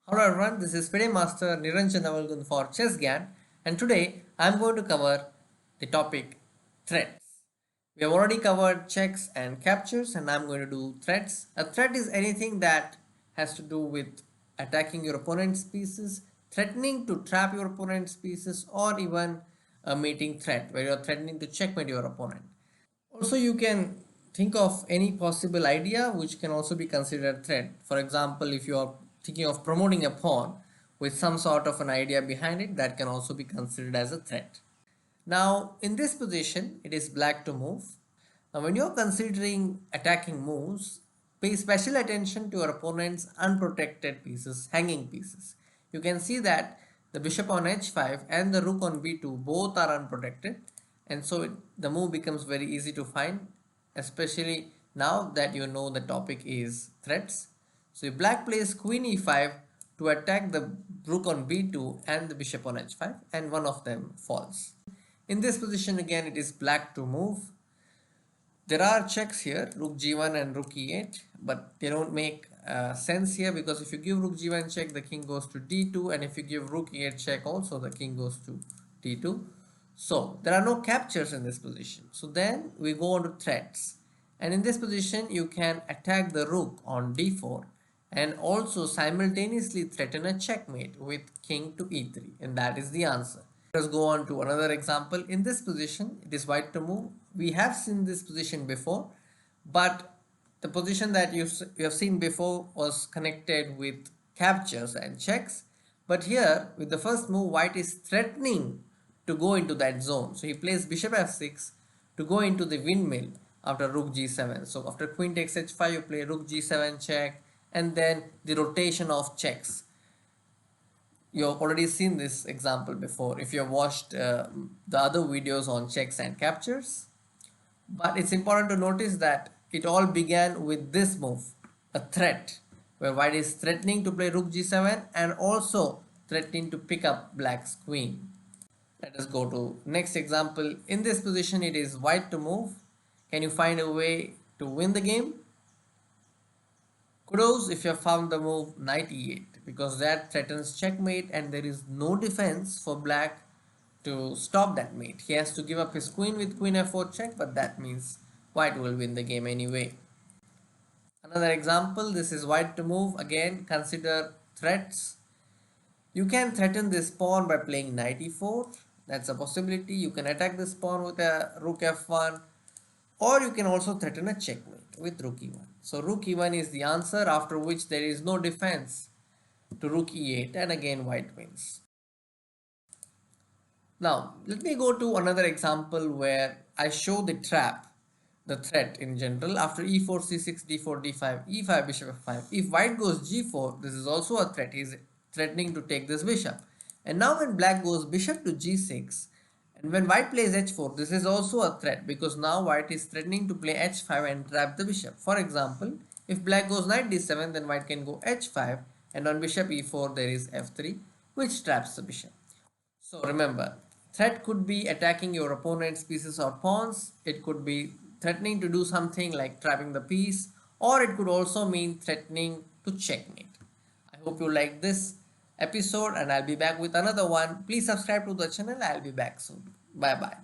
Hello everyone, this is FIDE Master Niranjan Navalgund for Chess Gyaan, and today I am going to cover the topic threats. We have already covered checks and captures, and I am going to do threats. A threat is anything that has to do with attacking your opponent's pieces, threatening to trap your opponent's pieces, or even a mating threat where you are threatening to checkmate your opponent. Also, you can think of any possible idea which can also be considered threat. For example, if you are thinking of promoting a pawn with some sort of an idea behind it, that can also be considered as a threat. Now, in this position, it is black to move. Now, when you're considering attacking moves, pay special attention to your opponent's unprotected pieces, hanging pieces. You can see that the bishop on h5 and the rook on b2 both are unprotected, and so the move becomes very easy to find, especially now that you know the topic is threats. So if black plays queen e5 to attack the rook on b2 and the bishop on h5, and one of them falls. In this position again, it is black to move. There are checks here, rook g1 and rook e8, but they don't make sense here, because if you give rook g1 check, the king goes to d2, and if you give rook e8 check also, the king goes to d2. So there are no captures in this position. So then we go on to threats, and in this position you can attack the rook on d4 and also simultaneously threaten a checkmate with king to e3, and that is the answer. Let us go on to another example. In this position, it is white to move. We have seen this position before, but the position that you have seen before was connected with captures and checks. But here, with the first move, white is threatening to go into that zone. So he plays bishop f6 to go into the windmill after rook g7. So after queen takes h5, you play rook g7 check, and then the rotation of checks. You have already seen this example before if you have watched the other videos on checks and captures. But it's important to notice that it all began with this move, a threat, where white is threatening to play rook g7 and also threatening to pick up black's queen. Let us go to next example. In this position, it is white to move. Can you find a way to win the game? Kudos if you have found the move knight e8, because that threatens checkmate and there is no defense for black to stop that mate. He has to give up his queen with queen f4 check, but that means white will win the game anyway. Another example, this is white to move. Again, consider threats. You can threaten this pawn by playing knight e4. That's a possibility. You can attack this pawn with a rook f1, or you can also threaten a checkmate with rook e1. So rook e1 is the answer, after which there is no defense to rook e8, and again white wins. Now let me go to another example where I show the trap, the threat in general. After e4, c6, d4, d5, e5, bishop f5. If white goes g4, this is also a threat. He is threatening to take this bishop. And now when black goes bishop to g6, and when white plays h4, this is also a threat, because now white is threatening to play h5 and trap the bishop. For example, if black goes knight d7, then white can go h5, and on bishop e4 there is f3, which traps the bishop. So remember, threat could be attacking your opponent's pieces or pawns. It could be threatening to do something like trapping the piece, or it could also mean threatening to checkmate. I hope you like this episode, and I'll be back with another one. Please subscribe to the channel. I'll be back soon. Bye bye.